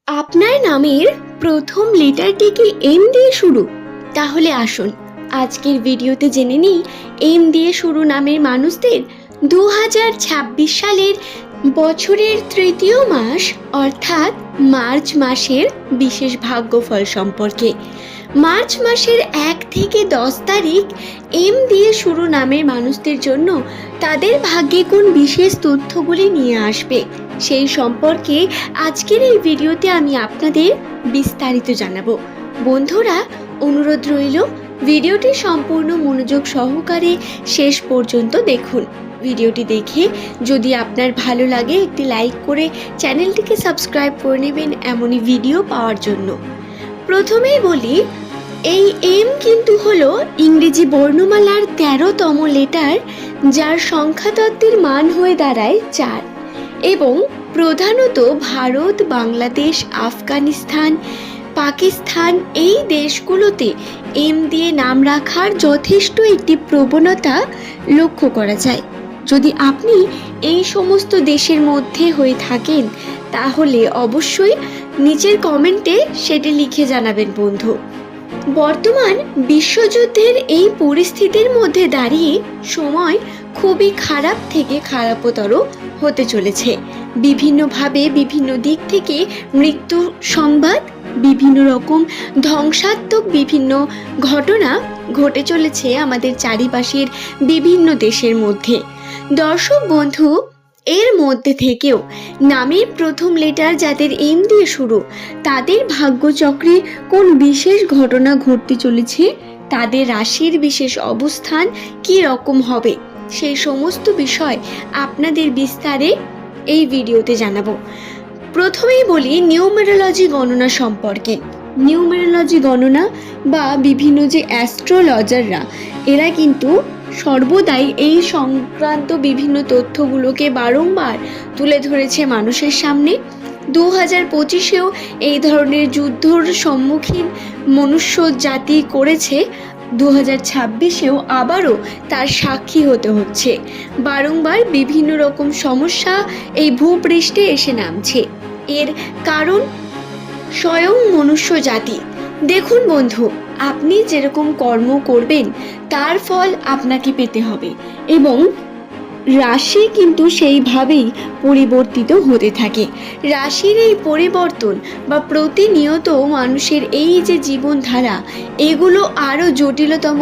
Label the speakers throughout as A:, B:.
A: আপনার নামের প্রথম লেটারটি কি এম দিয়ে শুরু? তাহলে আসুন আজকের ভিডিওতে জেনে নিই এম দিয়ে শুরু নামের মানুষদের 2026 সালের বছরের তৃতীয় মাস অর্থাৎ মার্চ মাসের বিশেষ ভাগ্যফল সম্পর্কে। মার্চ মাসের 1 থেকে 10 তারিখ এম দিয়ে শুরু নামের মানুষদের জন্য তাদের ভাগ্যে কোন বিশেষ তথ্যগুলি নিয়ে আসবে সেই সম্পর্কে আজকের এই ভিডিওতে আমি আপনাদের বিস্তারিত জানাবো। বন্ধুরা, অনুরোধ রইল ভিডিওটি সম্পূর্ণ মনোযোগ সহকারে শেষ পর্যন্ত দেখুন। ভিডিওটি দেখে যদি আপনার ভালো লাগে একটি লাইক করে চ্যানেলটিকে সাবস্ক্রাইব করে নেবেন এমনই ভিডিও পাওয়ার জন্য। প্রথমেই বলি, এই এম কিন্তু হলো ইংরেজি বর্ণমালার 13তম লেটার, যার সংখ্যাতত্ত্বের মান হয়ে দাঁড়ায় 4 এবং প্রধানত ভারত, বাংলাদেশ, আফগানিস্তান, পাকিস্তান এই দেশগুলোতে এম দিয়ে নাম রাখার যথেষ্ট একটি প্রবণতা লক্ষ্য করা যায়। যদি আপনি এই সমস্ত দেশের মধ্যে হয়ে থাকেন তাহলে অবশ্যই নিচের কমেন্টে সেটি লিখে জানাবেন বন্ধু। বর্তমান বিশ্বযুদ্ধের এই পরিস্থিতির মধ্যে দাঁড়িয়ে সময় খুবই খারাপ থেকে খারাপতর হতে চলেছে। বিভিন্নভাবে বিভিন্ন দিক থেকে মৃত্যু সংবাদ, বিভিন্ন রকম ধ্বংসাত্মক বিভিন্ন ঘটনা ঘটে চলেছে আমাদের চারিপাশের বিভিন্ন দেশের মধ্যে। দর্শক বন্ধু, এর মধ্যে থেকেও নামের প্রথম লেটার যাদের এম দিয়ে শুরু তাদের ভাগ্যচক্রে কোন বিশেষ ঘটনা ঘটতে চলেছে, তাদের রাশির বিশেষ অবস্থান কি রকম হবে সেই সমস্ত বিষয় আপনাদের বিস্তারে এই ভিডিওতে জানাবো। প্রথমেই বলি নিউমেরোলজি গণনা সম্পর্কে। নিউমেরোলজি গণনা বা বিভিন্ন যে অ্যাস্ট্রোলজাররা এরা কিন্তু সর্বদাই এই সংক্রান্ত বিভিন্ন তথ্যগুলোকে বারংবার তুলে ধরেছে মানুষের সামনে। 2025-এও এই ধরনের যুদ্ধর সম্মুখীন মনুষ্য জাতি করেছে, 2026-এও আবারও তার সাক্ষী হতে হচ্ছে। বারংবার বিভিন্ন রকম সমস্যা এই ভূপৃষ্ঠে এসে নামছে। এর কারণ স্বয়ং মনুষ্য জাতি। দেখুন বন্ধু, আপনি যেরকম কর্ম করবেন তার ফল আপনাকে পেতে হবে এবং রাশি কিন্তু সেইভাবেই পরিবর্তিত হতে থাকে। রাশির এই পরিবর্তন বা প্রতিনিয়ত মানুষের এই যে জীবনধারা এগুলো আরও জটিলতম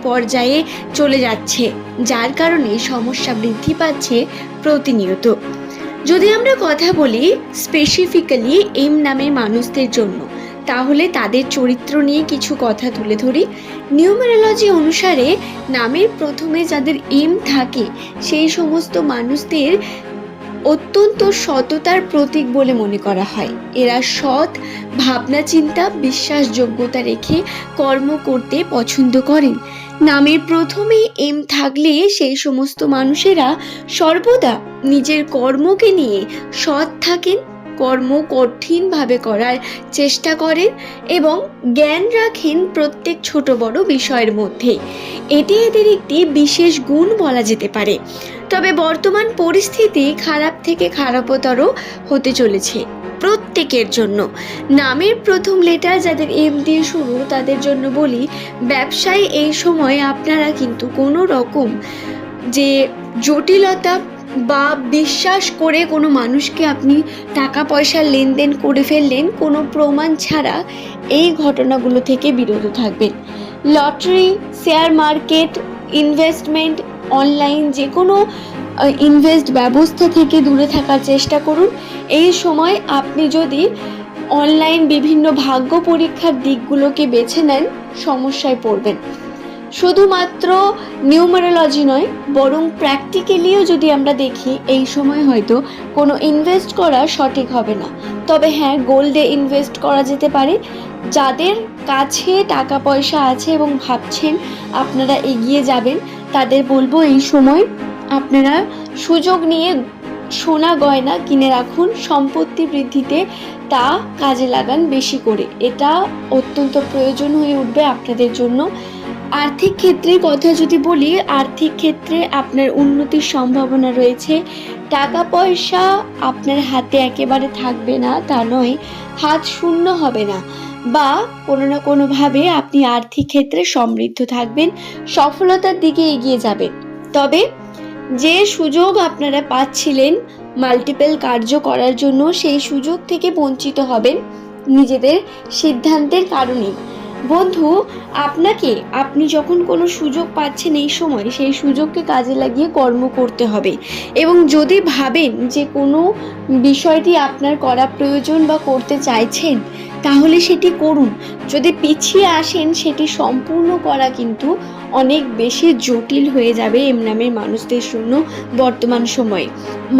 A: পর্যায়ে চলে যাচ্ছে, যার কারণে সমস্যা বৃদ্ধি পাচ্ছে প্রতিনিয়ত। যদি আমরা কথা বলি স্পেসিফিক্যালি এম নামের মানুষদের জন্য, তাহলে তাদের চরিত্র নিয়ে কিছু কথা তুলে ধরি। নিউমেরোলজি অনুসারে নামের প্রথমে যাদের এম থাকে সেই সমস্ত মানুষদের অত্যন্ত সততার প্রতীক বলে মনে করা হয়। এরা সৎ, ভাবনা চিন্তা, বিশ্বাসযোগ্যতা রেখে কর্ম করতে পছন্দ করেন। নামের প্রথমে এম থাকলে সেই সমস্ত মানুষেরা সর্বদা নিজের কর্মকে নিয়ে সৎ থাকেন, কর্ম কঠিনভাবে করার চেষ্টা করেন এবং জ্ঞান রাখেন প্রত্যেক ছোট বড় বিষয়ের মধ্যে। এটি এদের একটি বিশেষ গুণ বলা যেতে পারে। তবে বর্তমান পরিস্থিতি খারাপ থেকে খারাপতর হতে চলেছে প্রত্যেকের জন্য। নামের প্রথম লেটার যাদের এম দিয়ে শুরু তাদের জন্য বলি, ব্যবসায় এই সময় আপনারা কিন্তু কোনো রকম যে জটিলতা বা বিশ্বাস করে কোনো মানুষকে আপনি টাকা পয়সার লেনদেন করে ফেললেন কোনো প্রমাণ ছাড়া, এই ঘটনাগুলো থেকে বিরত থাকবেন। Lottery, share market, investment, online যে কোনো ইনভেস্ট ব্যবস্থা থেকে দূরে থাকার চেষ্টা করুন। এই সময় আপনি যদি অনলাইন বিভিন্ন ভাগ্য পরীক্ষার দিকগুলোকে বেছে নেন সমস্যায় পড়বেন। শুধুমাত্র নিউমেরোলজি নয়, বরং প্র্যাকটিক্যালিও যদি আমরা দেখি এই সময় হয়তো কোনো ইনভেস্ট করা সঠিক হবে না। তবে হ্যাঁ, গোল্ডে ইনভেস্ট করা যেতে পারে। যাদের কাছে টাকা পয়সা আছে এবং ভাবছেন আপনারা এগিয়ে যাবেন তাদের বলবো এই সময় আপনারা সুযোগ নিয়ে সোনা গয়না কিনে রাখুন, সম্পত্তি বৃদ্ধিতে তা কাজে লাগান বেশি করে। এটা অত্যন্ত প্রয়োজন হয়ে উঠবে আপনাদের জন্য। আর্থিক ক্ষেত্রের কথা যদি বলি, আর্থিক ক্ষেত্রে আপনার উন্নতির সম্ভাবনা রয়েছে। টাকা পয়সা আপনার হাতে একেবারে থাকবে না তা নয়, হাত শূন্য হবে না, বা কোনো না কোনোভাবে আপনি আর্থিক ক্ষেত্রে সমৃদ্ধ থাকবেন, সফলতার দিকে এগিয়ে যাবেন। তবে যে সুযোগ আপনারা পাচ্ছিলেন মাল্টিপল কার্য করার জন্য, সেই সুযোগ থেকে বঞ্চিত হবেন নিজেদের সিদ্ধান্তের কারণে। বন্ধু, আপনি যখন কোনো সুযোগ পাচ্ছেন এই সময়, সেই সুযোগকে কাজে লাগিয়ে কর্ম করতে হবে। এবং যদি ভাবেন যে কোনো বিষয়টি আপনার করা প্রয়োজন বা করতে চাইছেন, তাহলে সেটি করুন। যদি পিছিয়ে আসেন, সেটি সম্পূর্ণ করা কিন্তু অনেক বেশি জটিল হয়ে যাবে এম নামের মানুষদের জন্য বর্তমান সময়ে।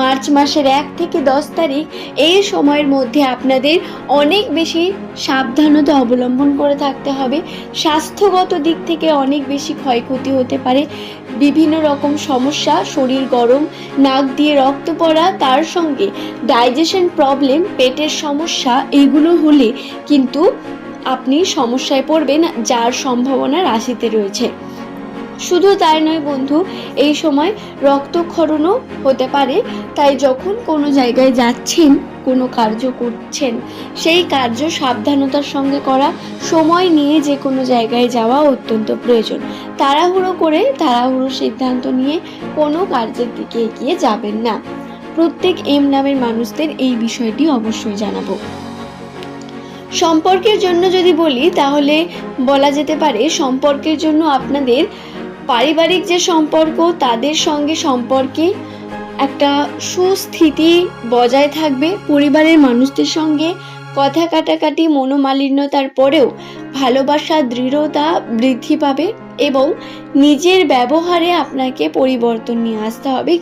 A: মার্চ মাসের 1 থেকে 10 তারিখ এই সময়ের মধ্যে আপনাদের অনেক বেশি সাবধানতা অবলম্বন করে থাকতে হবে। স্বাস্থ্যগত দিক থেকে অনেক বেশি ক্ষয়ক্ষতি হতে পারে। বিভিন্ন রকম সমস্যা, শরীর গরম, নাক দিয়ে রক্ত পড়া, তার সঙ্গে ডাইজেশন প্রবলেম, পেটের সমস্যা, এগুলো হলে কিন্তু আপনি সমস্যায় পড়বেন, যার সম্ভাবনা রাশিতে রয়েছে। শুধু তাই নয় বন্ধু, এই সময় রক্তক্ষরণও হতে পারে। তাই যখন কোনো জায়গায় যাচ্ছেন, কোনো কার্য করছেন, সেই কার্য সাবধানতার সঙ্গে করা, সময় নিয়ে যে কোনো জায়গায় যাওয়া অত্যন্ত প্রয়োজন। তাড়াহুড়ো সিদ্ধান্ত নিয়ে কোনো কার্যের দিকে এগিয়ে যাবেন না। প্রত্যেক এম নামের মানুষদের এই বিষয়টি অবশ্যই জানাবো। সম্পর্কের জন্য যদি বলি, তাহলে বলা যেতে পারে সম্পর্কের জন্য আপনাদের পারিবারিক যে সম্পর্ক, তাদের সঙ্গে সম্পর্কে একটা সুস্থিতি বজায় থাকবে। পরিবারের মানুষদের সঙ্গে কথা কাটাকাটি, মনোমালিন্যতার পরেও ভালোবাসা, দৃঢ়তা বৃদ্ধি পাবে এবং নিজের ব্যবহারে আপনাকে পরিবর্তন নিয়ে আসতে হবে।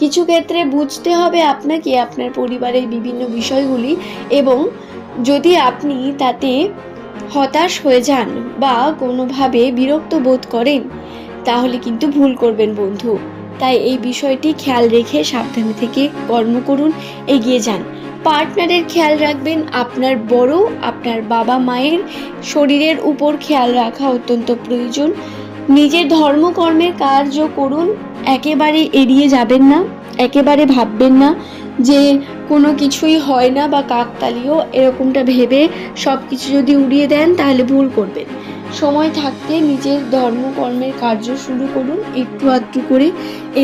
A: কিছু ক্ষেত্রে বুঝতে হবে আপনাকে আপনার পরিবারের বিভিন্ন বিষয়গুলি, এবং যদি আপনি তাতে হতাশ হয়ে যান বা কোনোভাবে বিরক্ত বোধ করেন, তাহলে কিন্তু ভুল করবেন বন্ধু। তাই এই বিষয়টি খেয়াল রেখে সাবধানে থেকে কর্ম করুন, এগিয়ে যান। পার্টনারের খেয়াল রাখবেন। আপনার বাবা মায়ের শরীরের উপর খেয়াল রাখা অত্যন্ত প্রয়োজন। নিজের ধর্মকর্মের কার্য করুন, একেবারে এড়িয়ে যাবেন না, একেবারে ভাববেন না যে কোনো কিছুই হয় না বা কাকতালীয়, এরকমটা ভেবে সব কিছু যদি উড়িয়ে দেন তাহলে ভুল করবেন। সময় থাকতে নিজের ধর্মকর্মের কার্য শুরু করুন একটু আধটু করে,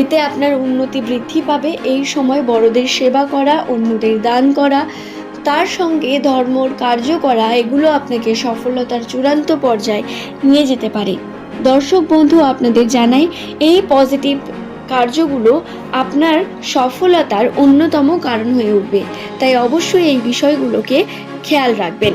A: এতে আপনার উন্নতি বৃদ্ধি পাবে। এই সময় বড়দের সেবা করা, অন্যদের দান করা, তার সঙ্গে ধর্মর কার্য করা, এগুলো আপনাকে সফলতার চূড়ান্ত পর্যায়ে নিয়ে যেতে পারে। দর্শক বন্ধু, আপনাদের জানাই, এই পজিটিভ কার্যগুলো আপনার সফলতার অন্যতম কারণ হয়ে উঠবে। তাই অবশ্যই এই বিষয়গুলোকে খেয়াল রাখবেন।